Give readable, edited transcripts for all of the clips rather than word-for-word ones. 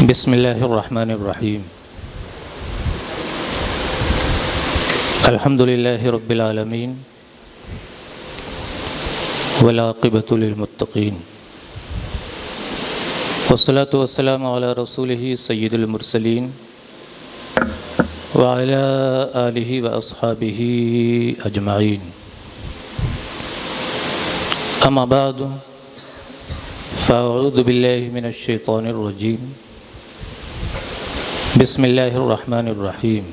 بسم اللہ الرحمن الرحیم الحمد للہ رب العالمین والعاقبۃ للمتقین والصلاة والسلام علی رسولہ سید المرسلین وعلی آلہ واصحابہ اجمعین اما بعد فاعوذ باللہ من الشیطان الرجیم بسم اللہ الرحمن الرحیم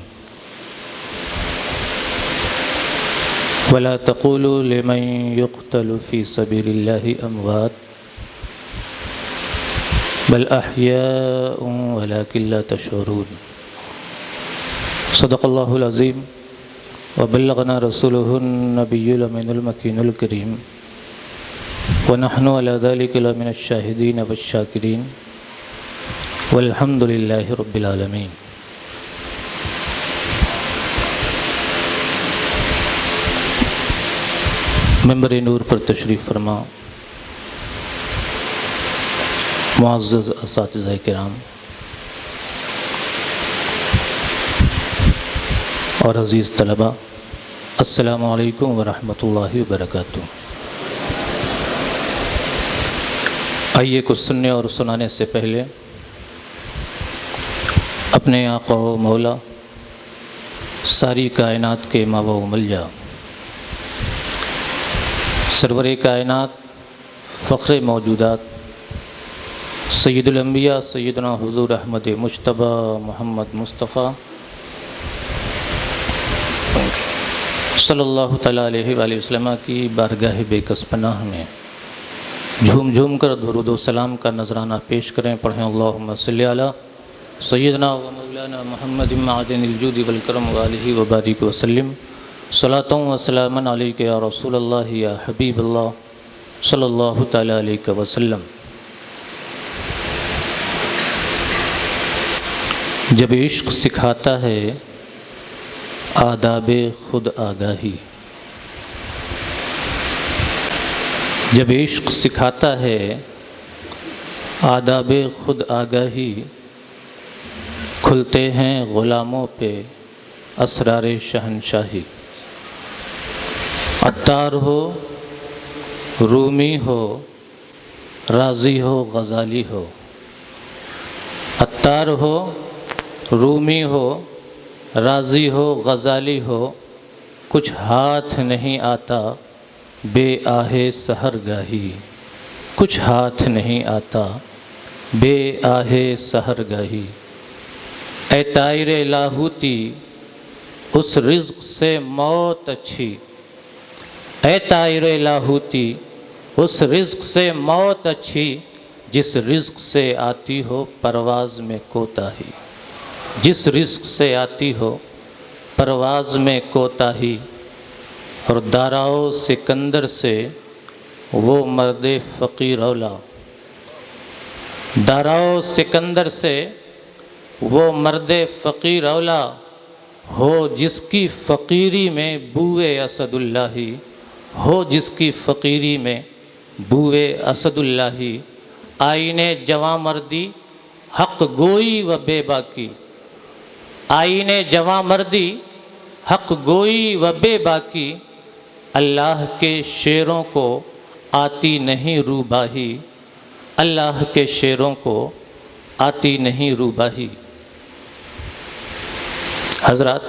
ولا تقولوا لمن يقتل في سبيل الله اموات بل احياء ولكن لا تشعرون صدق اللہ العظیم وبلغنا رسوله النبی الامین المکین الکریم ونحن على ذلك لمن الشاہدین والشاکرین والحمد للہ رب العالمین۔ منبر نور پر تشریف فرما معزز اساتذہ کرام اور عزیز طلبہ، السلام علیکم ورحمۃ اللہ وبرکاتہ۔ آئیے کچھ سننے اور سنانے سے پہلے اپنے آقا و مولا ساری کائنات کے ماوا و ملجا سرور کائنات فخر موجودات سید الانبیاء سیدنا حضور احمد مجتبی محمد مصطفیٰ صلی اللہ تعالیٰ علیہ وآلہ وسلم کی بارگاہ بے کس پناہ میں جھوم جھوم کر درود و سلام کا نذرانہ پیش کریں۔ پڑھیں اللہم صلی علی سیدنا و مولانا محمد معدن الجود والکرم وآلہ وبارک وسلم صلاۃ و سلاما علیک یا رسول اللہ یا حبیب اللہ صلی اللہ تعالیٰ علیہ وسلم۔ جب عشق سکھاتا ہے آداب خود آگاہی، جب عشق سکھاتا ہے آداب خود آگاہی، کھلتے ہیں غلاموں پہ اسرار شہنشاہی۔ عطار ہو رومی ہو رازی ہو غزالی ہو، عطار ہو رومی ہو رازی ہو غزالی ہو، کچھ ہاتھ نہیں آتا بے آہ سحر گاہی، کچھ ہاتھ نہیں آتا بے آہ سحر گاہی۔ اے طائر لاہوتی اس رزق سے موت اچھی، اے طائر لاہوتی اس رزق سے موت اچھی، جس رزق سے آتی ہو پرواز میں کوتاہی، جس رزق سے آتی ہو پرواز میں کوتاہی۔ اور داراؤ سکندر سے وہ مرد فقیر اولا، داراؤ سکندر سے وہ مرد فقیر اولا، ہو جس کی فقیری میں بوئے اسد اللہ، ہو جس کی فقیری میں بوئے اسد اللہ۔ آئین جواں مردی حق گوئی و بے باکی، آئین جواں مردی حق گوئی و بے باکی، اللہ کے شیروں کو آتی نہیں روباہی، اللہ کے شیروں کو آتی نہیں روباہی۔ حضرات،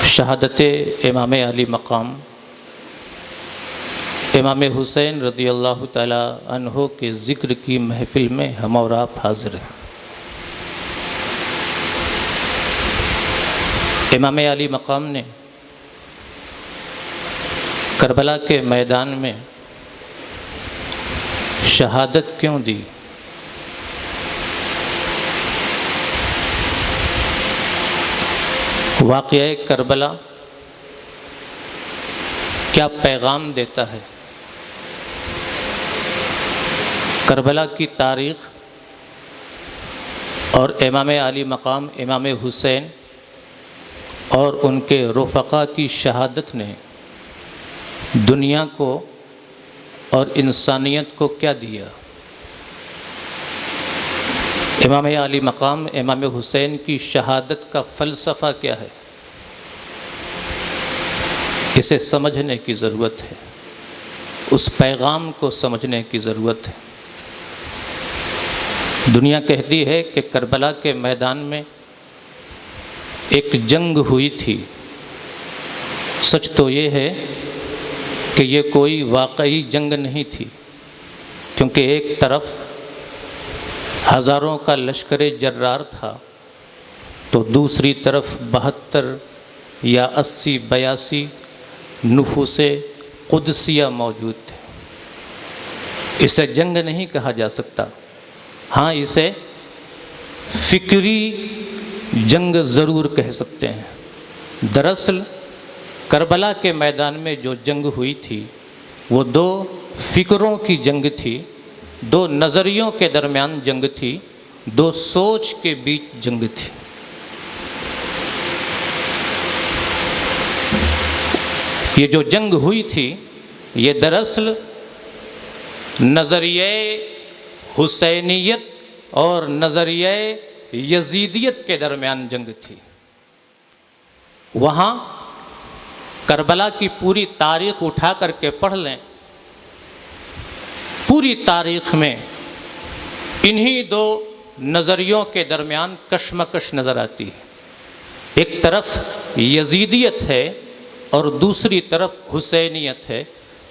شہادت امام علی مقام امام حسین رضی اللہ تعالی عنہ کے ذکر کی محفل میں ہم اور آپ حاضر ہیں۔ امام علی مقام نے کربلا کے میدان میں شہادت کیوں دی؟ واقعہ کربلا کیا پیغام دیتا ہے؟ کربلا کی تاریخ اور امام علی مقام امام حسین اور ان کے رفقا کی شہادت نے دنیا کو اور انسانیت کو کیا دیا؟ امام علی مقام امام حسین کی شہادت کا فلسفہ کیا ہے؟ اسے سمجھنے کی ضرورت ہے، اس پیغام کو سمجھنے کی ضرورت ہے۔ دنیا کہتی ہے کہ کربلا کے میدان میں ایک جنگ ہوئی تھی۔ سچ تو یہ ہے کہ یہ کوئی واقعی جنگ نہیں تھی، کیونکہ ایک طرف ہزاروں کا لشکر جرار تھا تو دوسری طرف 72 یا 80 82 نفوس قدسیہ موجود تھے۔ اسے جنگ نہیں کہا جا سکتا، ہاں اسے فکری جنگ ضرور کہہ سکتے ہیں۔ دراصل کربلا کے میدان میں جو جنگ ہوئی تھی وہ 2 فکروں کی جنگ تھی، 2 نظریوں کے درمیان جنگ تھی، 2 سوچ کے بیچ جنگ تھی۔ یہ جو جنگ ہوئی تھی یہ دراصل نظریہ حسینیت اور نظریہ یزیدیت کے درمیان جنگ تھی۔ وہاں کربلا کی پوری تاریخ اٹھا کر کے پڑھ لیں، پوری تاریخ میں انہی 2 نظریوں کے درمیان کشمکش نظر آتی ہے۔ ایک طرف یزیدیت ہے اور دوسری طرف حسینیت ہے۔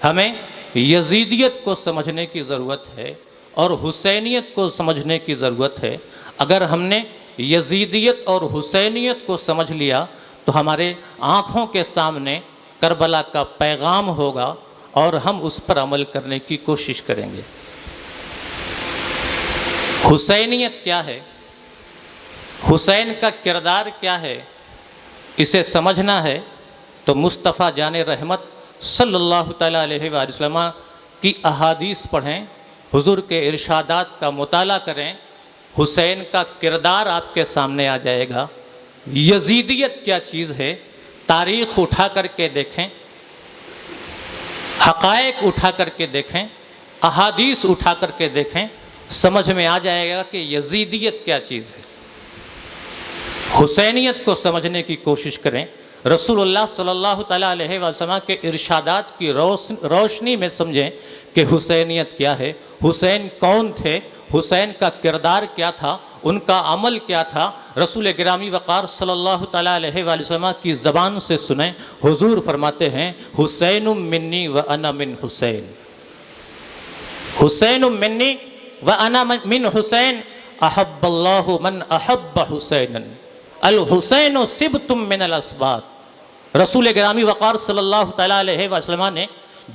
ہمیں یزیدیت کو سمجھنے کی ضرورت ہے اور حسینیت کو سمجھنے کی ضرورت ہے۔ اگر ہم نے یزیدیت اور حسینیت کو سمجھ لیا تو ہمارے آنکھوں کے سامنے کربلا کا پیغام ہوگا اور ہم اس پر عمل کرنے کی کوشش کریں گے۔ حسینیت کیا ہے؟ حسین کا کردار کیا ہے؟ اسے سمجھنا ہے تو مصطفیٰ جان رحمت صلی اللہ تعالیٰ علیہ وآلہ وسلم کی احادیث پڑھیں، حضور کے ارشادات کا مطالعہ کریں، حسین کا کردار آپ کے سامنے آ جائے گا۔ یزیدیت کیا چیز ہے؟ تاریخ اٹھا کر کے دیکھیں، حقائق اٹھا کر کے دیکھیں، احادیث اٹھا کر کے دیکھیں، سمجھ میں آ جائے گا کہ یزیدیت کیا چیز ہے۔ حسینیت کو سمجھنے کی کوشش کریں، رسول اللہ صلی اللہ تعالیٰ علیہ وسلم کے ارشادات کی روشنی میں سمجھیں کہ حسینیت کیا ہے، حسین کون تھے، حسین کا کردار کیا تھا، ان کا عمل کیا تھا۔ رسول گرامی وقار صلی اللہ تعالیٰ علیہ وآلہ وسلم کی زبان سے سنیں، حضور فرماتے ہیں حسین منی و انا من حسین، حسین منی و انا من حسین، احب اللہ من احب حسین، الحسین سبت من الاسباط۔ رسول گرامی وقار صلی اللہ تعالیٰ علیہ وسلم نے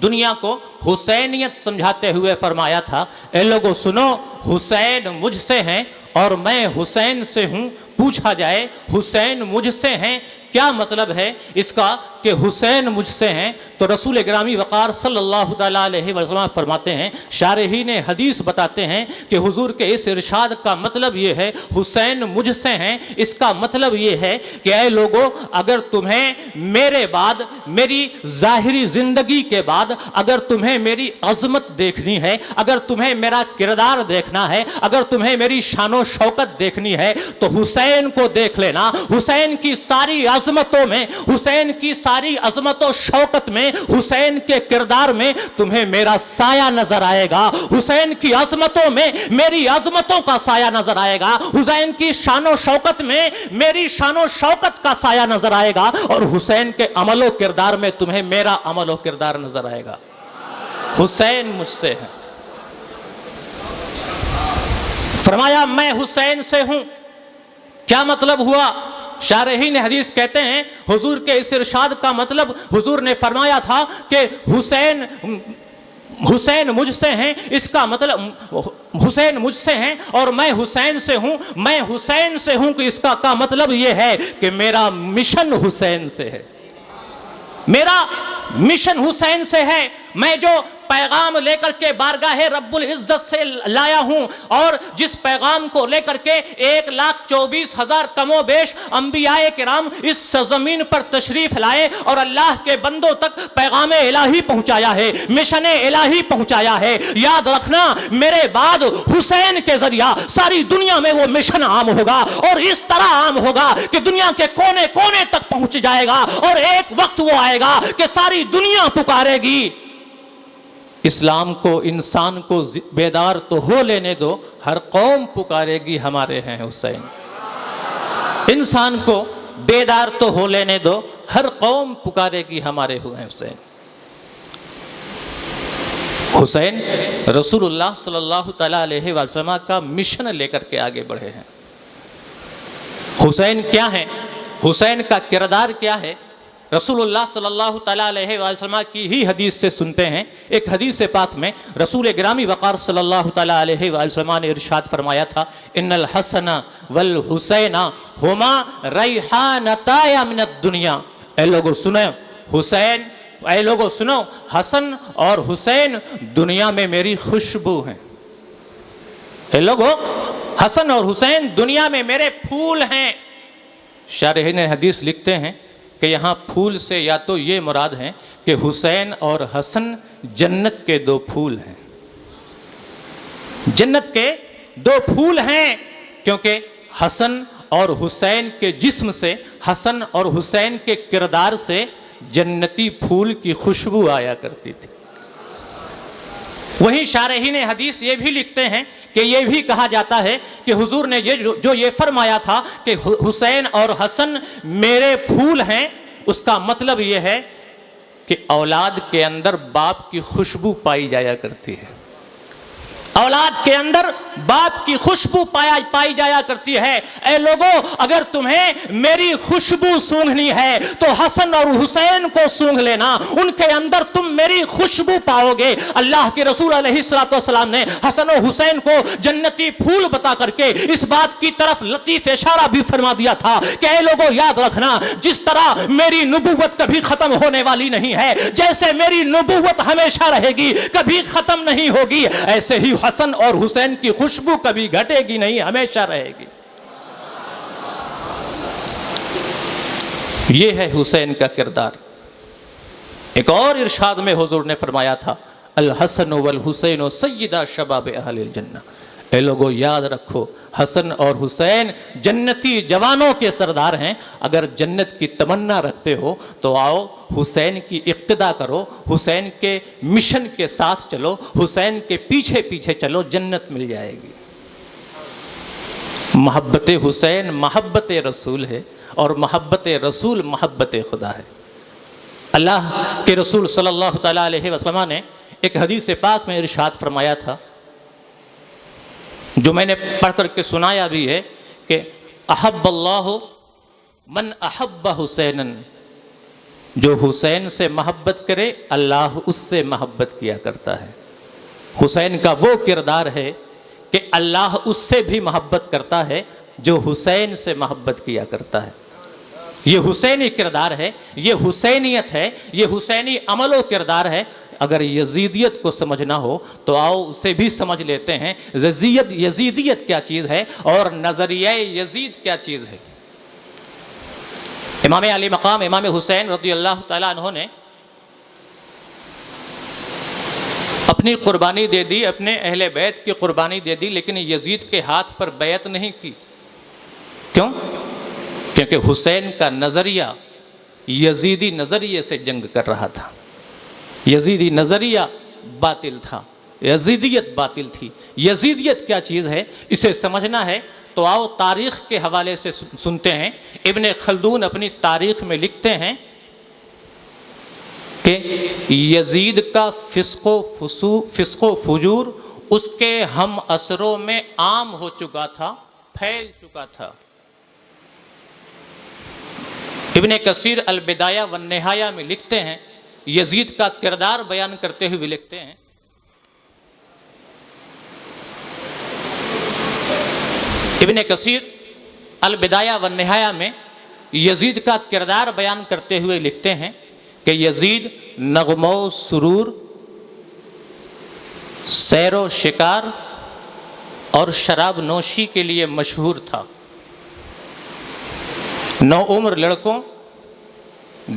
دنیا کو حسینیت سمجھاتے ہوئے فرمایا تھا، اے لوگو سنو، حسین مجھ سے ہیں اور میں حسین سے ہوں۔ پوچھا جائے حسین مجھ سے ہیں کیا مطلب ہے اس کا کہ حسین مجھ سے ہیں، تو رسول گرامی وقار صلی اللہ تعالیٰ علیہ وسلم فرماتے ہیں، شارحین حدیث بتاتے ہیں کہ حضور کے اس ارشاد کا مطلب یہ ہے حسین مجھ سے ہیں، اس کا مطلب یہ ہے کہ اے لوگو اگر تمہیں میرے بعد، میری ظاہری زندگی کے بعد اگر تمہیں میری عظمت دیکھنی ہے، اگر تمہیں میرا کردار دیکھنا ہے، اگر تمہیں میری شان و شوکت دیکھنی ہے تو حسین کو دیکھ لینا۔ حسین کی ساری عظمتوں میں، حسین کی ساری عظمت و شوکت میں، حسین کے کردار میں تمہیں میرا سایہ نظر آئے گا۔ حسین کی عظمتوں میں میری عظمتوں کا سایہ نظر آئے گا، حسین کی شان و شوکت میں میری شان و شوکت کا سایہ نظر آئے گا، اور حسین کے عمل و کردار میں تمہیں میرا عمل و کردار نظر آئے گا۔ حسین مجھ سے ہے، فرمایا میں حسین سے ہوں۔ کیا مطلب ہوا؟ شارحین حدیث کہتے ہیں حضور کے اس ارشاد کا مطلب حضور نے فرمایا تھا کہ حسین مجھ سے ہیں، اس کا مطلب حسین مجھ سے ہیں اور میں حسین سے ہوں، میں حسین سے ہوں کہ اس کا مطلب یہ ہے کہ میرا مشن حسین سے ہے، میرا مشن حسین سے ہے۔ میں جو پیغام لے کر کے بارگاہ رب العزت سے لایا ہوں، اور جس پیغام کو لے کر کے 1,24,000 کم و بیش انبیاء کرام اس سرزمین پر تشریف لائے اور اللہ کے بندوں تک پیغام الہی پہنچایا ہے، مشن الہی پہنچایا ہے، یاد رکھنا میرے بعد حسین کے ذریعہ ساری دنیا میں وہ مشن عام ہوگا، اور اس طرح عام ہوگا کہ دنیا کے کونے کونے تک پہنچ جائے گا، اور ایک وقت وہ آئے گا کہ ساری دنیا پکارے گی، اسلام کو، انسان کو بیدار تو ہو لینے دو، ہر قوم پکارے گی ہمارے ہیں حسین۔ انسان کو بیدار تو ہو لینے دو، ہر قوم پکارے گی ہمارے ہیں حسین۔ حسین رسول اللہ صلی اللہ تعالیٰ علیہ وسلم کا مشن لے کر کے آگے بڑھے ہیں۔ حسین کیا ہے؟ حسین کا کردار کیا ہے؟ رسول اللہ صلی اللہ تعالیٰ علیہ وسلم کی ہی حدیث سے سنتے ہیں۔ ایک حدیث پاک میں رسول گرامی وقار صلی اللہ تعالیٰ علیہ وسلم نے ارشاد فرمایا تھا، ان الحسن والحسین ہما ریحانتای من الدنیا۔ اے لوگوں سنو، حسین، اے لوگوں سنو، حسن اور حسین دنیا میں میری خوشبو ہیں۔ اے لوگوں، حسن اور حسین دنیا میں میرے پھول ہیں۔ شارحین حدیث لکھتے ہیں کہ یہاں پھول سے یا تو یہ مراد ہے کہ حسین اور حسن جنت کے دو پھول ہیں، جنت کے دو پھول ہیں، کیونکہ حسن اور حسین کے جسم سے، حسن اور حسین کے کردار سے جنتی پھول کی خوشبو آیا کرتی تھی۔ وہیں شارحین حدیث یہ بھی لکھتے ہیں کہ یہ بھی کہا جاتا ہے کہ حضور نے جو یہ فرمایا تھا کہ حسین اور حسن میرے پھول ہیں، اس کا مطلب یہ ہے کہ اولاد کے اندر باپ کی خوشبو پائی جایا کرتی ہے، اولاد کے اندر باپ کی خوشبو پائی جایا کرتی ہے۔ اے لوگوں، اگر تمہیں میری خوشبو سونگھنی ہے تو حسن اور حسین کو سونگھ لینا، ان کے اندر تم میری خوشبو پاؤ گے۔ اللہ کے رسول علیہ السلام نے حسن و حسین کو جنتی پھول بتا کر کے اس بات کی طرف لطیف اشارہ بھی فرما دیا تھا کہ اے لوگوں یاد رکھنا، جس طرح میری نبوت کبھی ختم ہونے والی نہیں ہے، جیسے میری نبوت ہمیشہ رہے گی، کبھی ختم نہیں ہوگی، ایسے ہی حسن اور حسین کی خوشبو کبھی گھٹے گی نہیں، ہمیشہ رہے گی۔ یہ ہے حسین کا کردار۔ ایک اور ارشاد میں حضور نے فرمایا تھا، الحسن والحسین سیدہ شباب اہل الجنہ۔ اے لوگوں یاد رکھو، حسن اور حسین جنتی جوانوں کے سردار ہیں۔ اگر جنت کی تمنا رکھتے ہو تو آؤ حسین کی اقتدا کرو، حسین کے مشن کے ساتھ چلو، حسین کے پیچھے پیچھے چلو، جنت مل جائے گی۔ محبت حسین محبت رسول ہے، اور محبت رسول محبت خدا ہے۔ اللہ کے رسول صلی اللہ تعالیٰ علیہ وسلم نے ایک حدیث پاک میں ارشاد فرمایا تھا، جو میں نے پڑھ کر کے سنایا بھی ہے، کہ احب اللہ من احب حسینا، جو حسین سے محبت کرے اللہ اس سے محبت کیا کرتا ہے۔ حسین کا وہ کردار ہے کہ اللہ اس سے بھی محبت کرتا ہے جو حسین سے محبت کیا کرتا ہے۔ یہ حسینی کردار ہے، یہ حسینیت ہے، یہ حسینی عمل و کردار ہے۔ اگر یزیدیت کو سمجھنا ہو تو آؤ اسے بھی سمجھ لیتے ہیں، یزیدیت کیا چیز ہے اور نظریہ یزید کیا چیز ہے۔ امام علی مقام امام حسین رضی اللہ تعالیٰ عنہ نے اپنی قربانی دے دی، اپنے اہل بیت کی قربانی دے دی، لیکن یزید کے ہاتھ پر بیعت نہیں کی۔ کیوں؟ کیونکہ حسین کا نظریہ یزیدی نظریے سے جنگ کر رہا تھا، یزیدی نظریہ باطل تھا، یزیدیت باطل تھی۔ یزیدیت کیا چیز ہے اسے سمجھنا ہے تو آؤ تاریخ کے حوالے سے سنتے ہیں۔ ابن خلدون اپنی تاریخ میں لکھتے ہیں کہ یزید کا فسق و فجور اس کے ہم عصروں میں عام ہو چکا تھا، پھیل چکا تھا۔ ابن کثیر البدایہ والنہایہ میں لکھتے ہیں، یزید کا کردار بیان کرتے ہوئے لکھتے ہیں، ابن کثیر البدایہ والنہایہ میں یزید کا کردار بیان کرتے ہوئے لکھتے ہیں کہ یزید نغم و سرور سیر و شکار اور شراب نوشی کے لیے مشہور تھا۔ نوعمر لڑکوں،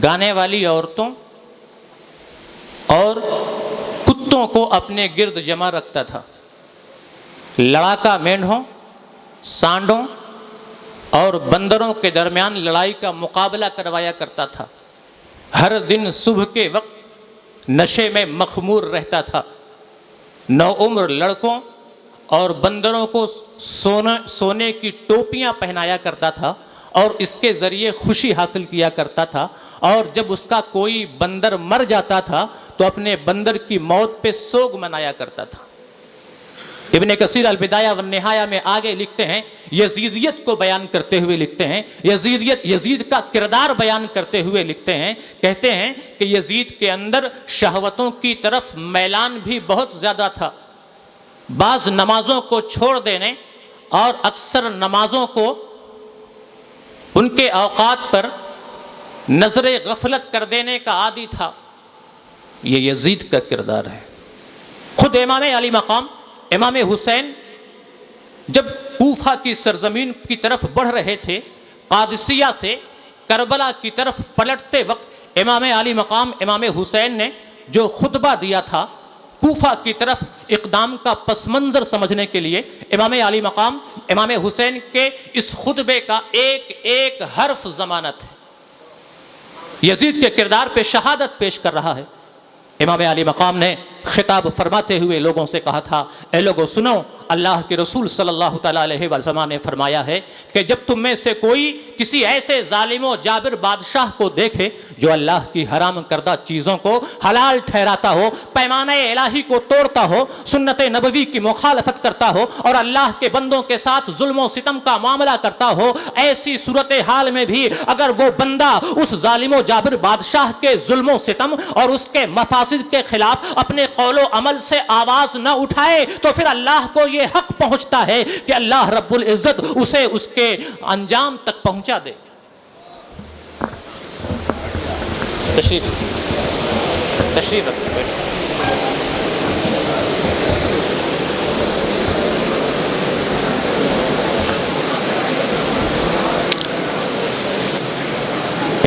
گانے والی عورتوں اور کتوں کو اپنے گرد جمع رکھتا تھا۔ لڑاکا مینڈھوں، سانڈوں اور بندروں کے درمیان لڑائی کا مقابلہ کروایا کرتا تھا۔ ہر دن صبح کے وقت نشے میں مخمور رہتا تھا۔ نوعمر لڑکوں اور بندروں کو سونے کی ٹوپیاں پہنایا کرتا تھا اور اس کے ذریعے خوشی حاصل کیا کرتا تھا، اور جب اس کا کوئی بندر مر جاتا تھا تو اپنے بندر کی موت پہ سوگ منایا کرتا تھا۔ ابن کثیر البدایہ والنہایہ میں آگے لکھتے ہیں، یزیدیت کو بیان کرتے ہوئے لکھتے ہیں، یزید کا کردار بیان کرتے ہوئے لکھتے ہیں، کہتے ہیں کہ یزید کے اندر شہوتوں کی طرف میلان بھی بہت زیادہ تھا۔ بعض نمازوں کو چھوڑ دینے اور اکثر نمازوں کو ان کے اوقات پر نظر غفلت کر دینے کا عادی تھا۔ یہ یزید کا کردار ہے۔ خود امام علی مقام امام حسین جب کوفہ کی سرزمین کی طرف بڑھ رہے تھے، قادسیہ سے کربلا کی طرف پلٹتے وقت امام علی مقام امام حسین نے جو خطبہ دیا تھا، کوفہ کی طرف اقدام کا پس منظر سمجھنے کے لیے امام علی مقام امام حسین کے اس خطبے کا ایک ایک حرف ضمانت ہے، یزید کے کردار پہ شہادت پیش کر رہا ہے۔ امام علی مقام نے خطاب فرماتے ہوئے لوگوں سے کہا تھا، اے لوگو سنو، اللہ کے رسول صلی اللہ تعالیٰ علیہ وسلم نے فرمایا ہے کہ جب تم میں سے کوئی کسی ایسے ظالم و جابر بادشاہ کو دیکھے جو اللہ کی حرام کردہ چیزوں کو حلال ٹھہراتا ہو، پیمانہ الہی کو توڑتا ہو، سنت نبوی کی مخالفت کرتا ہو اور اللہ کے بندوں کے ساتھ ظلم و ستم کا معاملہ کرتا ہو، ایسی صورتحال میں بھی اگر وہ بندہ اس ظالم و جابر بادشاہ کے ظلم و ستم اور اس کے مفاسد کے خلاف اپنے قول و عمل سے آواز نہ اٹھائے تو پھر اللہ کو یہ حق پہنچتا ہے کہ اللہ رب العزت اسے اس کے انجام تک پہنچا دے۔ تشریف رکھتے بیٹھے۔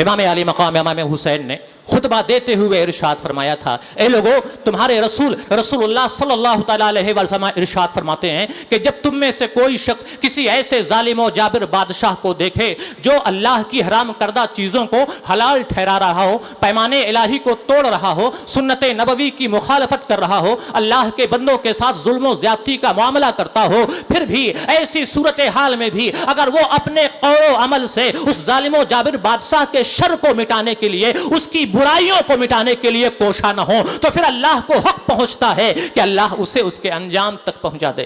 امام علی مقام امام حسین نے خطبہ دیتے ہوئے ارشاد فرمایا تھا، اے لوگو تمہارے رسول اللہ صلی اللہ تعالیٰ علیہ وسلم ارشاد فرماتے ہیں کہ جب تم میں سے کوئی شخص کسی ایسے ظالم و جابر بادشاہ کو دیکھے جو اللہ کی حرام کردہ چیزوں کو حلال ٹھہرا رہا ہو، پیمانے الہی کو توڑ رہا ہو، سنت نبوی کی مخالفت کر رہا ہو، اللہ کے بندوں کے ساتھ ظلم و زیادتی کا معاملہ کرتا ہو، پھر بھی ایسی صورتحال میں بھی اگر وہ اپنے قول و عمل سے اس ظالم و جابر بادشاہ کے شر کو مٹانے کے لیے، اس کی برائیوں کو مٹانے کے لیے کوشاں نہ ہوں، تو پھر اللہ کو حق پہنچتا ہے کہ اللہ اسے اس کے انجام تک پہنچا دے۔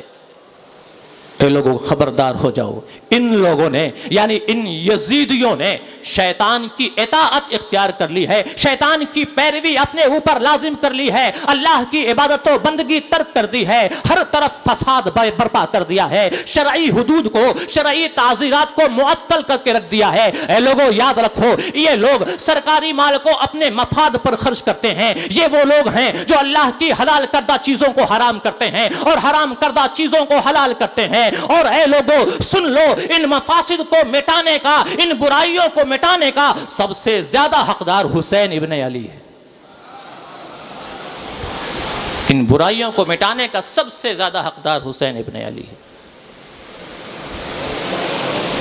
اے لوگوں خبردار ہو جاؤ، ان لوگوں نے یعنی ان یزیدیوں نے شیطان کی اطاعت اختیار کر لی ہے، شیطان کی پیروی اپنے اوپر لازم کر لی ہے، اللہ کی عبادت و بندگی ترک کر دی ہے، ہر طرف فساد برپا کر دیا ہے، شرعی حدود کو، شرعی تعزیرات کو معطل کر کے رکھ دیا ہے۔ اے لوگوں یاد رکھو، یہ لوگ سرکاری مال کو اپنے مفاد پر خرچ کرتے ہیں، یہ وہ لوگ ہیں جو اللہ کی حلال کردہ چیزوں کو حرام کرتے ہیں اور حرام کردہ چیزوں کو حلال کرتے ہیں۔ اور اے لوگوں سن لو، ان مفاسد کو مٹانے کا، ان برائیوں کو مٹانے کا سب سے زیادہ حقدار حسین ابن علی ہے۔ ان برائیوں کو مٹانے کا سب سے زیادہ حقدار حسین ابن علی ہے۔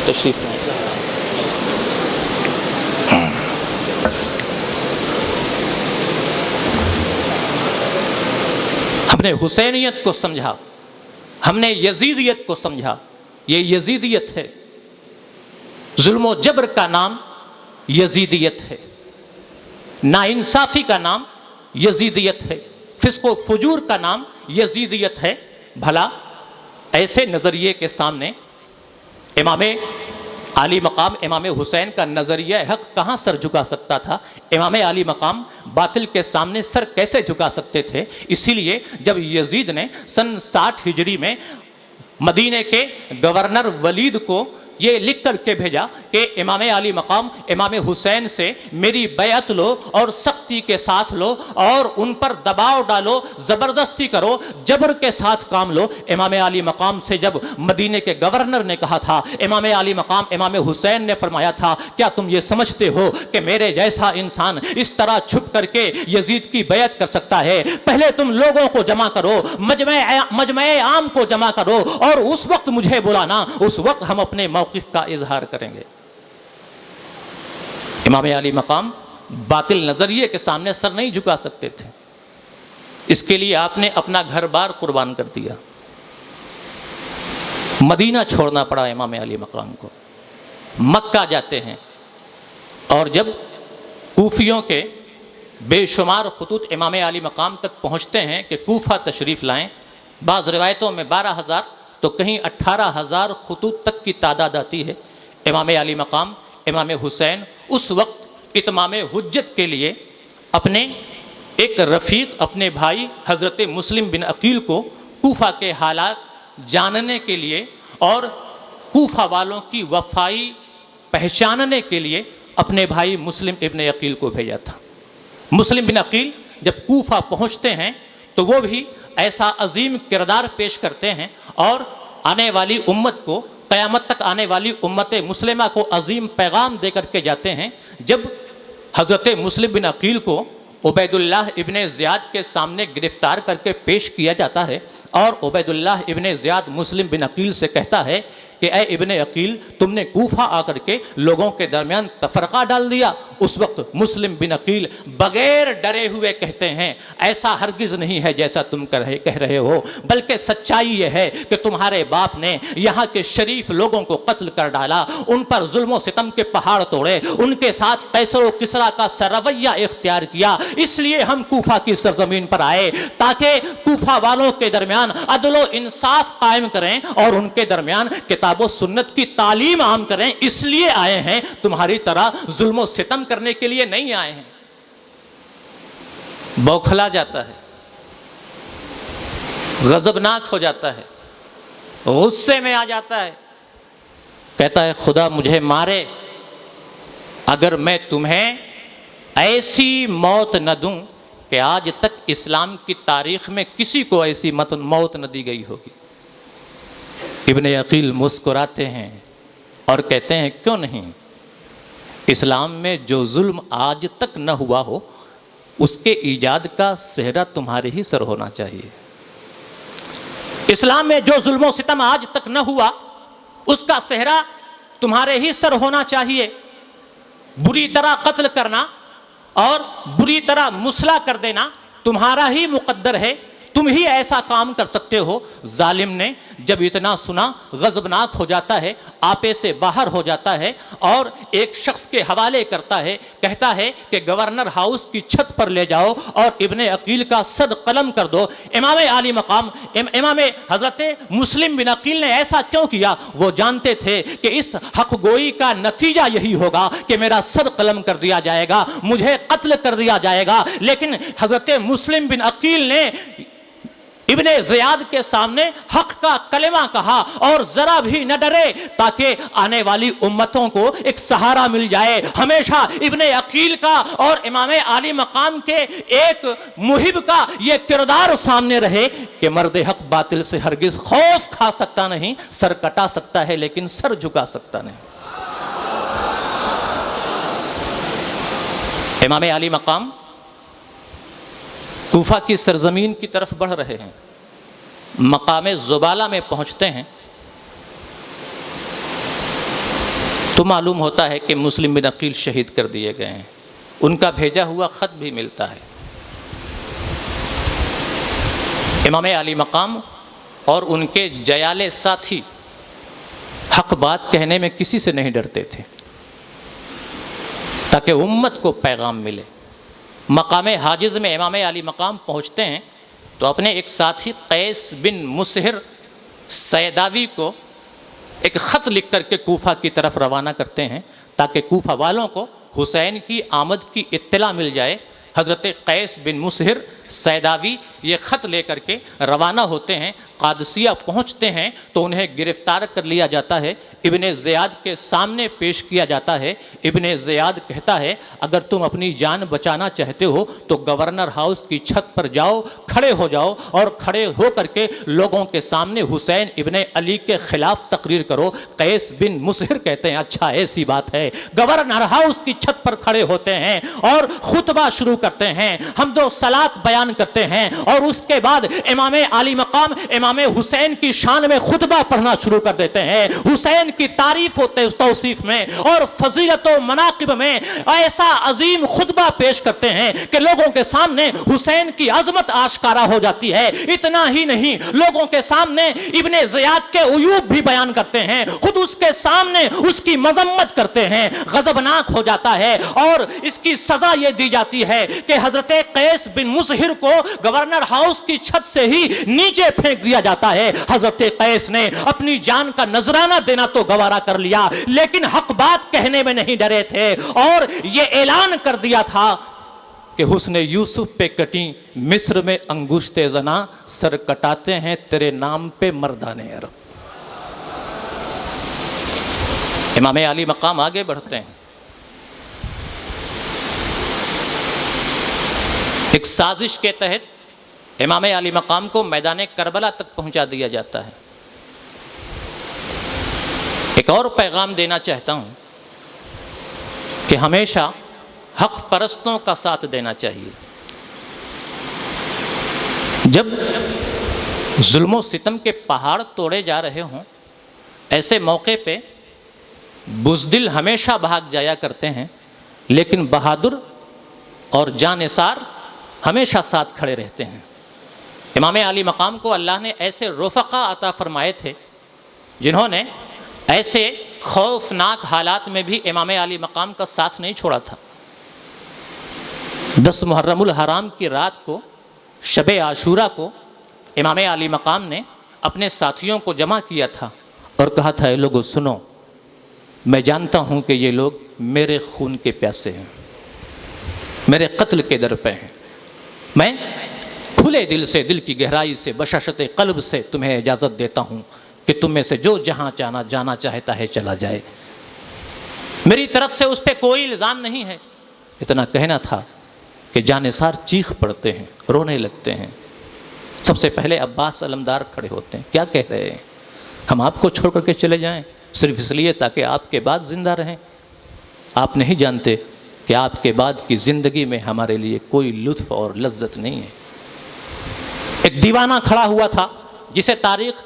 تشریف ہم نے حسینیت کو سمجھا، ہم نے یزیدیت کو سمجھا۔ یہ یزیدیت ہے، ظلم و جبر کا نام یزیدیت ہے، ناانصافی کا نام یزیدیت ہے، فسق و فجور کا نام یزیدیت ہے۔ بھلا ایسے نظریے کے سامنے امام علی مقام امام حسین کا نظریہ حق کہاں سر جھکا سکتا تھا؟ امام علی مقام باطل کے سامنے سر کیسے جھکا سکتے تھے؟ اسی لیے جب یزید نے سن 60 ہجری میں مدینے کے گورنر ولید کو یہ لکھ کر کے بھیجا کہ امام علی مقام امام حسین سے میری بیعت لو اور سختی کے ساتھ لو اور ان پر دباؤ ڈالو، زبردستی کرو، جبر کے ساتھ کام لو۔ امام علی مقام سے جب مدینے کے گورنر نے کہا تھا، امام علی مقام امام حسین نے فرمایا تھا کیا تم یہ سمجھتے ہو کہ میرے جیسا انسان اس طرح چھپ کر کے یزید کی بیعت کر سکتا ہے؟ پہلے تم لوگوں کو جمع کرو، مجمع عام کو جمع کرو اور اس وقت مجھے بلانا، اس وقت ہم اپنے موقف کا اظہار کریں گے۔ امام علی مقام باطل نظریے کے سامنے سر نہیں جھکا سکتے تھے، اس کے لیے آپ نے اپنا گھر بار قربان کر دیا۔ مدینہ چھوڑنا پڑا امام علی مقام کو، مکہ جاتے ہیں، اور جب کوفیوں کے بے شمار خطوط امام علی مقام تک پہنچتے ہیں کہ کوفہ تشریف لائیں، بعض روایتوں میں 12,000 تو کہیں 18,000 خطوط تک کی تعداد آتی ہے۔ امام علی مقام امام حسین اس وقت اتمام حجت کے لیے اپنے ایک رفیق، اپنے بھائی حضرت مسلم بن عقیل کو کوفہ کے حالات جاننے کے لیے اور کوفہ والوں کی وفائی پہچاننے کے لیے اپنے بھائی مسلم ابن عقیل کو بھیجا تھا۔ مسلم بن عقیل جب کوفہ پہنچتے ہیں تو وہ بھی ایسا عظیم کردار پیش کرتے ہیں اور آنے والی امت کو، قیامت تک آنے والی امت مسلمہ کو عظیم پیغام دے کر کے جاتے ہیں۔ جب حضرت مسلم بن عقیل کو عبید اللہ ابن زیاد کے سامنے گرفتار کر کے پیش کیا جاتا ہے اور عبید اللہ ابن زیاد مسلم بن عقیل سے کہتا ہے کہ اے ابن عقیل، تم نے کوفہ آ کر کے لوگوں کے درمیان تفرقہ ڈال دیا۔ اس وقت مسلم بن عقیل بغیر ڈرے ہوئے کہتے ہیں ایسا ہرگز نہیں ہے جیسا تم کہہ رہے ہو، بلکہ سچائی یہ ہے کہ تمہارے باپ نے یہاں کے شریف لوگوں کو قتل کر ڈالا، ان پر ظلم و ستم کے پہاڑ توڑے، ان کے ساتھ قیصر و کسریٰ کا رویہ اختیار کیا، اس لیے ہم کوفہ کی سرزمین پر آئے تاکہ کوفہ والوں کے درمیان عدل و انصاف قائم کریں اور ان کے درمیان کتاب و سنت کی تعلیم عام کریں، اس لیے آئے ہیں، تمہاری طرح ظلم و ستم کرنے کے لیے نہیں آئے ہیں۔ بوکھلا جاتا ہے، غضبناک ہو جاتا ہے، غصے میں آ جاتا ہے، کہتا ہے خدا مجھے مارے اگر میں تمہیں ایسی موت نہ دوں کہ آج تک اسلام کی تاریخ میں کسی کو ایسی موت نہ دی گئی ہوگی۔ ابن عقیل مسکراتے ہیں اور کہتے ہیں کیوں نہیں، اسلام میں جو ظلم آج تک نہ ہوا ہو اس کے ایجاد کا سہرا تمہارے ہی سر ہونا چاہیے۔ اسلام میں جو ظلم و ستم آج تک نہ ہوا اس کا سہرا تمہارے ہی سر ہونا چاہیے۔ بری طرح قتل کرنا اور بری طرح مسلح کر دینا تمہارا ہی مقدر ہے، تم ہی ایسا کام کر سکتے ہو۔ ظالم نے جب اتنا سنا غضبناک ہو جاتا ہے، آپے سے باہر ہو جاتا ہے اور ایک شخص کے حوالے کرتا ہے، کہتا ہے کہ گورنر ہاؤس کی چھت پر لے جاؤ اور ابن عقیل کا صد قلم کر دو۔ امام علی مقام امام حضرت مسلم بن عقیل نے ایسا کیوں کیا؟ وہ جانتے تھے کہ اس حق گوئی کا نتیجہ یہی ہوگا کہ میرا صد قلم کر دیا جائے گا، مجھے قتل کر دیا جائے گا۔ لیکن حضرت مسلم بن عقیل نے ابن زیاد کے سامنے حق کا کلمہ کہا اور ذرا بھی نہ ڈرے تاکہ آنے والی امتوں کو ایک سہارا مل جائے۔ ہمیشہ ابن عقیل کا اور امام علی مقام کے ایک محب کا یہ کردار سامنے رہے کہ مرد حق باطل سے ہرگز خوف کھا سکتا نہیں، سر کٹا سکتا ہے لیکن سر جھکا سکتا نہیں۔ امام علی مقام کوفہ کی سرزمین کی طرف بڑھ رہے ہیں، مقام زبالہ میں پہنچتے ہیں تو معلوم ہوتا ہے کہ مسلم بن عقیل شہید کر دیے گئے ہیں۔ ان کا بھیجا ہوا خط بھی ملتا ہے۔ امام علی مقام اور ان کے جیالے ساتھی حق بات کہنے میں کسی سے نہیں ڈرتے تھے تاکہ امت کو پیغام ملے۔ مقام حاجز میں امام علی مقام پہنچتے ہیں تو اپنے ایک ساتھی قیس بن مسہر سیداوی کو ایک خط لکھ کر کے کوفہ کی طرف روانہ کرتے ہیں تاکہ کوفہ والوں کو حسین کی آمد کی اطلاع مل جائے۔ حضرت قیس بن مسہر سیداوی یہ خط لے کر کے روانہ ہوتے ہیں، قادسیہ پہنچتے ہیں تو انہیں گرفتار کر لیا جاتا ہے، ابن زیاد کے سامنے پیش کیا جاتا ہے۔ ابن زیاد کہتا ہے اگر تم اپنی جان بچانا چاہتے ہو تو گورنر ہاؤس کی چھت پر جاؤ، کھڑے ہو جاؤ اور کھڑے ہو کر کے لوگوں کے سامنے حسین ابن علی کے خلاف تقریر کرو۔ قیس بن مسہر کہتے ہیں اچھا ایسی بات ہے۔ گورنر ہاؤس کی چھت پر کھڑے ہوتے ہیں اور خطبہ شروع کرتے ہیں، حمد و صلات بیان کرتے ہیں، اور اس کے بعد امام علی مقام امام حسین کی شان میں خطبہ پڑھنا شروع کر دیتے ہیں، حسین کی تعریف ہوتے اس توصیف میں اور فضیلت و مناقب میں ایسا عظیم خطبہ پیش کرتے ہیں کہ لوگوں کے سامنے حسین کی عظمت آشکارا ہو جاتی ہے۔ اتنا ہی نہیں، لوگوں کے سامنے ابن زیاد کے عیوب بھی بیان کرتے ہیں، خود اس کے سامنے اس کی مذمت کرتے ہیں، غضبناک ہو جاتا ہے اور اس کی سزا یہ دی جاتی ہے کہ حضرت قیس بن مسہر کو گورنر ہاؤس کی چھت سے ہی نیچے پھینک دیا جاتا ہے۔ حضرت قیس نے اپنی جان کا نذرانہ دینا تو گوارا کر لیا لیکن حق بات کہنے میں نہیں ڈرے تھے اور یہ اعلان کر دیا تھا کہ حسن یوسف پہ کٹیں مصر میں انگشت زنا، سر کٹاتے ہیں تیرے نام پہ مردان عرب۔ امام علی مقام آگے بڑھتے ہیں، ایک سازش کے تحت امام علی مقام کو میدان کربلا تک پہنچا دیا جاتا ہے۔ ایک اور پیغام دینا چاہتا ہوں کہ ہمیشہ حق پرستوں کا ساتھ دینا چاہیے۔ جب ظلم و ستم کے پہاڑ توڑے جا رہے ہوں ایسے موقع پہ بزدل ہمیشہ بھاگ جایا کرتے ہیں لیکن بہادر اور جانثار ہمیشہ ساتھ کھڑے رہتے ہیں۔ امام علی مقام کو اللہ نے ایسے رفقا عطا فرمائے تھے جنہوں نے ایسے خوفناک حالات میں بھی امام علی مقام کا ساتھ نہیں چھوڑا تھا۔ 10 محرم الحرام کی رات کو، شب عاشورہ کو، امام علی مقام نے اپنے ساتھیوں کو جمع کیا تھا اور کہا تھا اے لوگو سنو، میں جانتا ہوں کہ یہ لوگ میرے خون کے پیاسے ہیں، میرے قتل کے در پہ ہیں، میں کھلے دل سے، دل کی گہرائی سے، بشاشت قلب سے تمہیں اجازت دیتا ہوں کہ تم میں سے جو جہاں جانا چاہتا ہے چلا جائے، میری طرف سے اس پہ کوئی الزام نہیں ہے۔ اتنا کہنا تھا کہ جانثار چیخ پڑتے ہیں، رونے لگتے ہیں۔ سب سے پہلے عباس علمدار کھڑے ہوتے ہیں، کیا کہہ رہے ہیں؟ ہم آپ کو چھوڑ کر کے چلے جائیں صرف اس لیے تاکہ آپ کے بعد زندہ رہیں؟ آپ نہیں جانتے کہ آپ کے بعد کی زندگی میں ہمارے لیے کوئی لطف اور لذت نہیں ہے۔ ایک دیوانہ کھڑا ہوا تھا جسے تاریخ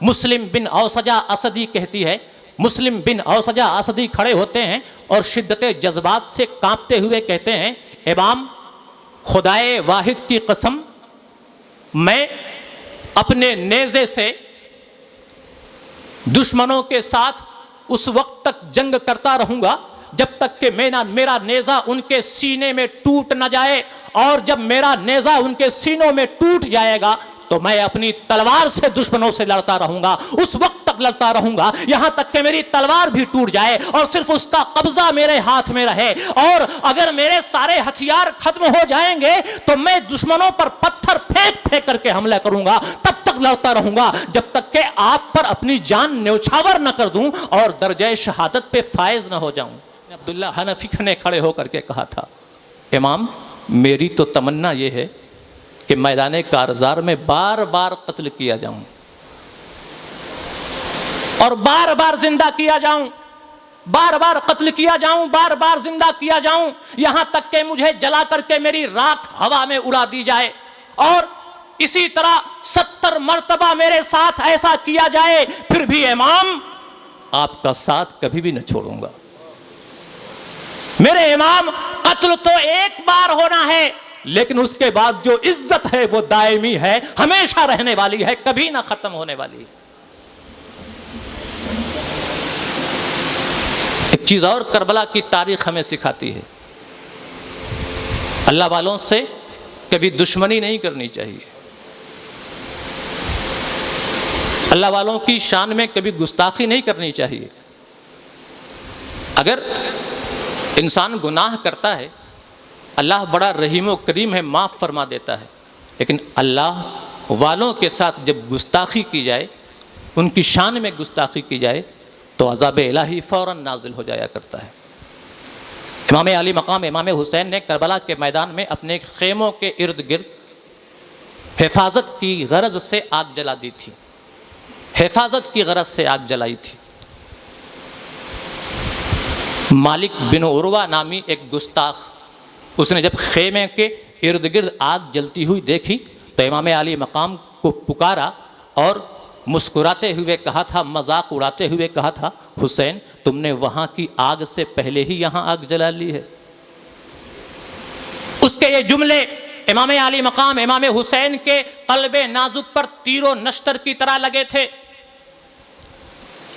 مسلم بن اوسجہ اسدی کہتی ہے۔ مسلم بن اوسجہ اسدی کھڑے ہوتے ہیں اور شدت جذبات سے کانپتے ہوئے کہتے ہیں امام خدائے واحد کی قسم، میں اپنے نیزے سے دشمنوں کے ساتھ اس وقت تک جنگ کرتا رہوں گا جب تک کہ میرا نیزہ ان کے سینے میں ٹوٹ نہ جائے، اور جب میرا نیزہ ان کے سینوں میں ٹوٹ جائے گا تو میں اپنی تلوار سے دشمنوں سے لڑتا رہوں گا، اس وقت تک لڑتا رہوں گا یہاں تک کہ میری تلوار بھی ٹوٹ جائے اور صرف اس کا قبضہ میرے ہاتھ میں رہے، اور اگر میرے سارے ہتھیار ختم ہو جائیں گے تو میں دشمنوں پر پتھر پھینک پھینک کر کے حملہ کروں گا، تب تک لڑتا رہوں گا جب تک کہ آپ پر اپنی جان نیوچھاور نہ کر دوں اور درجہ شہادت پہ فائز نہ ہو جاؤں۔ عبداللہ حنفی نے کھڑے ہو کر کے کہا تھا امام میری تو تمنا یہ ہے کہ میدان کارزار میں بار بار قتل کیا جاؤں اور بار بار زندہ کیا جاؤں، بار بار قتل کیا جاؤں، بار بار زندہ کیا جاؤں، یہاں تک کہ مجھے جلا کر کے میری راکھ ہوا میں اڑا دی جائے، اور اسی طرح 70 مرتبہ میرے ساتھ ایسا کیا جائے، پھر بھی امام آپ کا ساتھ کبھی بھی نہ چھوڑوں گا۔ میرے امام قتل تو ایک بار ہونا ہے لیکن اس کے بعد جو عزت ہے وہ دائمی ہے، ہمیشہ رہنے والی ہے، کبھی نہ ختم ہونے والی ہے۔ ایک چیز اور کربلا کی تاریخ ہمیں سکھاتی ہے، اللہ والوں سے کبھی دشمنی نہیں کرنی چاہیے، اللہ والوں کی شان میں کبھی گستاخی نہیں کرنی چاہیے۔ اگر انسان گناہ کرتا ہے اللہ بڑا رحیم و کریم ہے، معاف فرما دیتا ہے، لیکن اللہ والوں کے ساتھ جب گستاخی کی جائے، ان کی شان میں گستاخی کی جائے تو عذاب الہی فوراً نازل ہو جایا کرتا ہے۔ امام علی مقام امام حسین نے کربلا کے میدان میں اپنے خیموں کے ارد گرد حفاظت کی غرض سے آگ جلا دی تھی، حفاظت کی غرض سے آگ جلائی تھی۔ مالک بن عروہ نامی ایک گستاخ، اس نے جب خیمے کے ارد گرد آگ جلتی ہوئی دیکھی تو امام علی مقام کو پکارا اور مسکراتے ہوئے کہا تھا، مذاق اڑاتے ہوئے کہا تھا، حسین تم نے وہاں کی آگ سے پہلے ہی یہاں آگ جلا لی ہے۔ اس کے یہ جملے امام علی مقام امام حسین کے قلب نازک پر تیر و نشتر کی طرح لگے تھے۔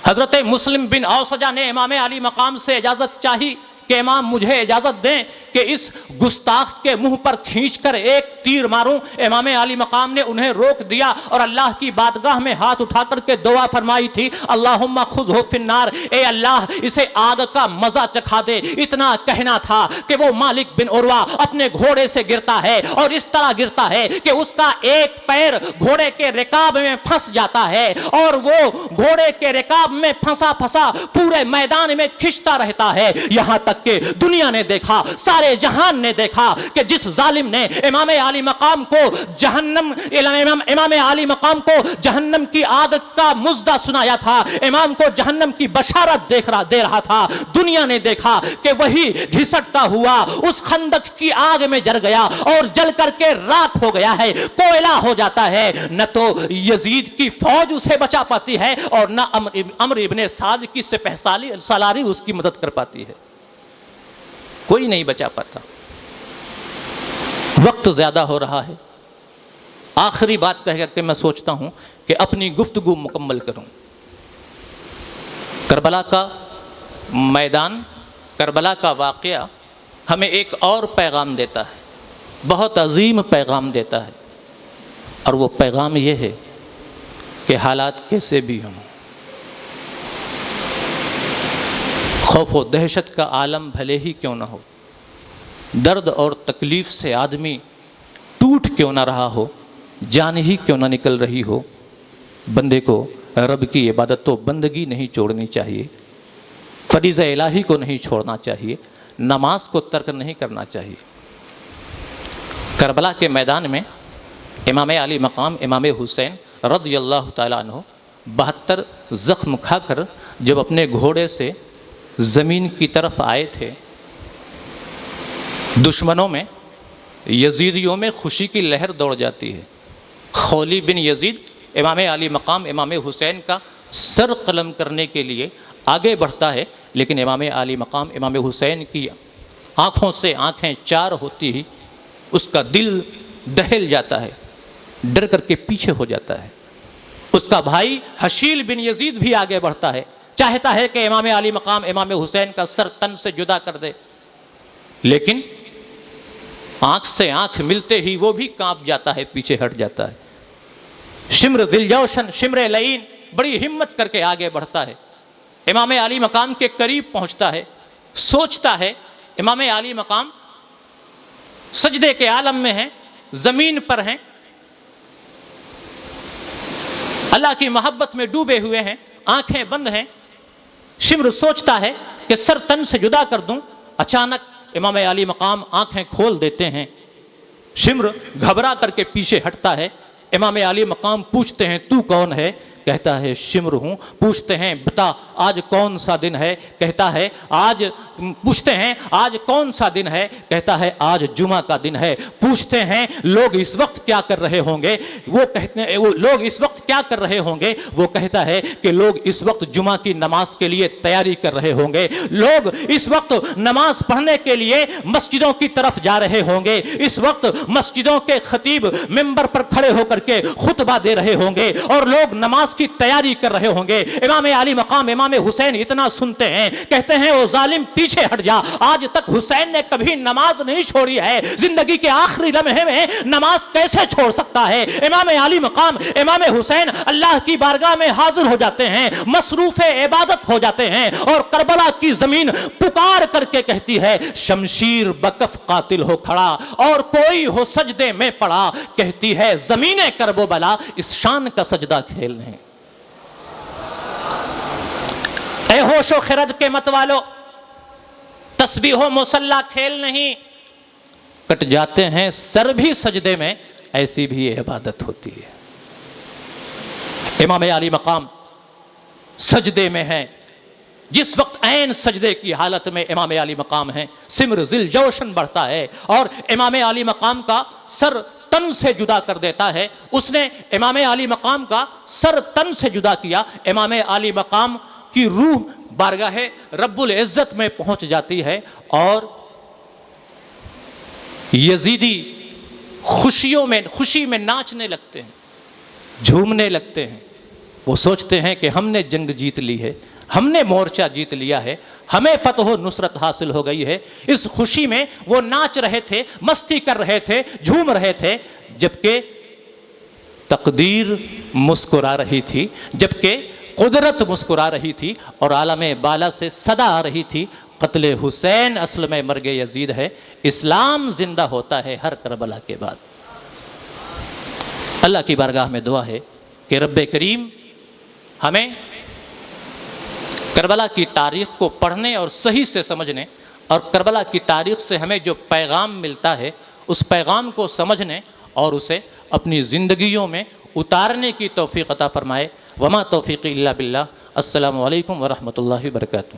حضرت مسلم بن اوسجہ نے امام علی مقام سے اجازت چاہی کہ امام مجھے اجازت دیں کہ اس گستاخ کے منہ پر کھینچ کر ایک تیر ماروں۔ امام علی مقام نے انہیں روک دیا اور اللہ کی بارگاہ میں ہاتھ اٹھا کر کے دعا فرمائی تھی، اللہم خذہ فی النار، اے اللہ اسے آگ کا مزہ چکھا دے۔ اتنا کہنا تھا کہ وہ مالک بن عروہ اپنے گھوڑے سے گرتا ہے اور اس طرح گرتا ہے کہ اس کا ایک پیر گھوڑے کے رکاب میں پھنس جاتا ہے اور وہ گھوڑے کے رکاب میں پھنسا پھنسا پورے میدان میں کھنچتا رہتا ہے، یہاں تک کہ دنیا نے دیکھا، سارے جہان نے دیکھا کہ جس ظالم نے امام علی مقام کو جہنم امام علی مقام کو جہنم کی آگ کا مزدہ سنایا تھا، امام کو جہنم کی بشارت دے رہا تھا، دنیا نے دیکھا کہ وہی گھسٹتا ہوا اس خندق کی آگ میں جل گیا اور جل کر کے راکھ ہو گیا ہے، کوئلہ ہو جاتا ہے۔ نہ تو یزید کی فوج اسے بچا پاتی ہے اور نہ عمرو ابن سعد کی سپہ سالاری اس کی مدد کر پاتی ہے، کوئی نہیں بچا پاتا۔ وقت زیادہ ہو رہا ہے، آخری بات کہہ کر کے میں سوچتا ہوں کہ اپنی گفتگو مکمل کروں۔ کربلا کا میدان، کربلا کا واقعہ ہمیں ایک اور پیغام دیتا ہے، بہت عظیم پیغام دیتا ہے، اور وہ پیغام یہ ہے کہ حالات کیسے بھی ہوں، خوف و دہشت کا عالم بھلے ہی کیوں نہ ہو، درد اور تکلیف سے آدمی ٹوٹ کیوں نہ رہا ہو، جان ہی کیوں نہ نکل رہی ہو، بندے کو رب کی عبادت و بندگی نہیں چھوڑنی چاہیے، فریضہ الہی کو نہیں چھوڑنا چاہیے، نماز کو ترک نہیں کرنا چاہیے۔ کربلا کے میدان میں امام علی مقام امام حسین رضی اللہ تعالیٰ عنہ 72 زخم کھا کر جب اپنے گھوڑے سے زمین کی طرف آئے تھے، دشمنوں میں یزیدیوں میں خوشی کی لہر دوڑ جاتی ہے۔ خولی بن یزید امام علی مقام امام حسین کا سر قلم کرنے کے لیے آگے بڑھتا ہے، لیکن امام علی مقام امام حسین کی آنکھوں سے آنکھیں چار ہوتی ہی اس کا دل دہل جاتا ہے، ڈر کر کے پیچھے ہو جاتا ہے۔ اس کا بھائی حشیل بن یزید بھی آگے بڑھتا ہے، چاہتا ہے کہ امام علی مقام امام حسین کا سر تن سے جدا کر دے، لیکن آنکھ سے آنکھ ملتے ہی وہ بھی کانپ جاتا ہے، پیچھے ہٹ جاتا ہے۔ شمر دل جوشن، شمر لعین بڑی ہمت کر کے آگے بڑھتا ہے، امام علی مقام کے قریب پہنچتا ہے، سوچتا ہے امام علی مقام سجدے کے عالم میں ہیں، زمین پر ہیں، اللہ کی محبت میں ڈوبے ہوئے ہیں، آنکھیں بند ہیں۔ شمر سوچتا ہے کہ سر تن سے جدا کر دوں، اچانک امام علی مقام آنکھیں کھول دیتے ہیں۔ شمر گھبرا کر کے پیچھے ہٹتا ہے، امام علی مقام پوچھتے ہیں تو کون ہے؟ کہتا ہے شمر ہوں۔ پوچھتے ہیں بتا آج کون سا دن ہے؟ کہتا ہے پوچھتے ہیں آج کون سا دن ہے؟ کہتا ہے آج جمعہ کا دن ہے۔ پوچھتے ہیں لوگ اس وقت کیا کر رہے ہوں گے؟ وہ کہتے ہیں لوگ اس وقت کیا کر رہے ہوں گے؟ وہ کہتا ہے کہ لوگ اس وقت جمعہ کی نماز کے لیے تیاری کر رہے ہوں گے، لوگ اس وقت نماز پڑھنے کے لیے مسجدوں کی طرف جا رہے ہوں گے، اس وقت مسجدوں کے خطیب منبر پر کھڑے ہو کر کے خطبہ دے رہے ہوں گے، اور لوگ نماز کی تیاری کر رہے ہوں گے، امام علی مقام امام حسین اتنا سنتے ہیں، کہتے ہیں او ظالم پیچھے ہٹ جا، آج تک حسین نے کبھی نماز نہیں چھوڑی ہے، زندگی کے آخری لمحے میں نماز کیسے چھوڑ سکتا ہے؟ امام علی مقام امام حسین اللہ کی بارگاہ میں حاضر ہو جاتے ہیں، مصروف عبادت ہو جاتے ہیں، اور کربلا کی زمین پکار کر کے کہتی ہے شمشیر بکف قاتل ہو کھڑا، اور کوئی ہو سجدے میں پڑا، کہتی ہے زمین کرب و بلا اس شان کا سجدہ کھیل نہیں۔ اے ہوش و خرد کے مت والو، تسبیح و مصلی کھیل نہیں، کٹ جاتے ہیں سر بھی سجدے میں، ایسی بھی عبادت ہوتی ہے۔ امام علی مقام سجدے میں ہیں، جس وقت عین سجدے کی حالت میں امام علی مقام ہیں، سمر ذل جوشن بڑھتا ہے اور امام علی مقام کا سر تن سے جدا کر دیتا ہے۔ اس نے امام علی مقام کا سر تن سے جدا کیا، امام علی مقام کی روح بارگاہ رب العزت میں پہنچ جاتی ہے، اور یزیدی خوشی میں ناچنے لگتے ہیں، جھومنے لگتے ہیں۔ وہ سوچتے ہیں کہ ہم نے جنگ جیت لی ہے، ہم نے مورچہ جیت لیا ہے، ہمیں فتح و نصرت حاصل ہو گئی ہے۔ اس خوشی میں وہ ناچ رہے تھے، مستی کر رہے تھے، جھوم رہے تھے، جبکہ تقدیر مسکرا رہی تھی، جبکہ قدرت مسکرا رہی تھی، اور عالم بالا سے صدا آ رہی تھی قتل حسین اصل میں مرگ یزید ہے، اسلام زندہ ہوتا ہے ہر کربلا کے بعد۔ اللہ کی بارگاہ میں دعا ہے کہ رب کریم ہمیں کربلا کی تاریخ کو پڑھنے اور صحیح سے سمجھنے، اور کربلا کی تاریخ سے ہمیں جو پیغام ملتا ہے اس پیغام کو سمجھنے اور اسے اپنی زندگیوں میں اتارنے کی توفیق عطا فرمائے۔ وما توفیقی الا باللہ۔ السلام علیکم ورحمۃ اللہ وبرکاتہ۔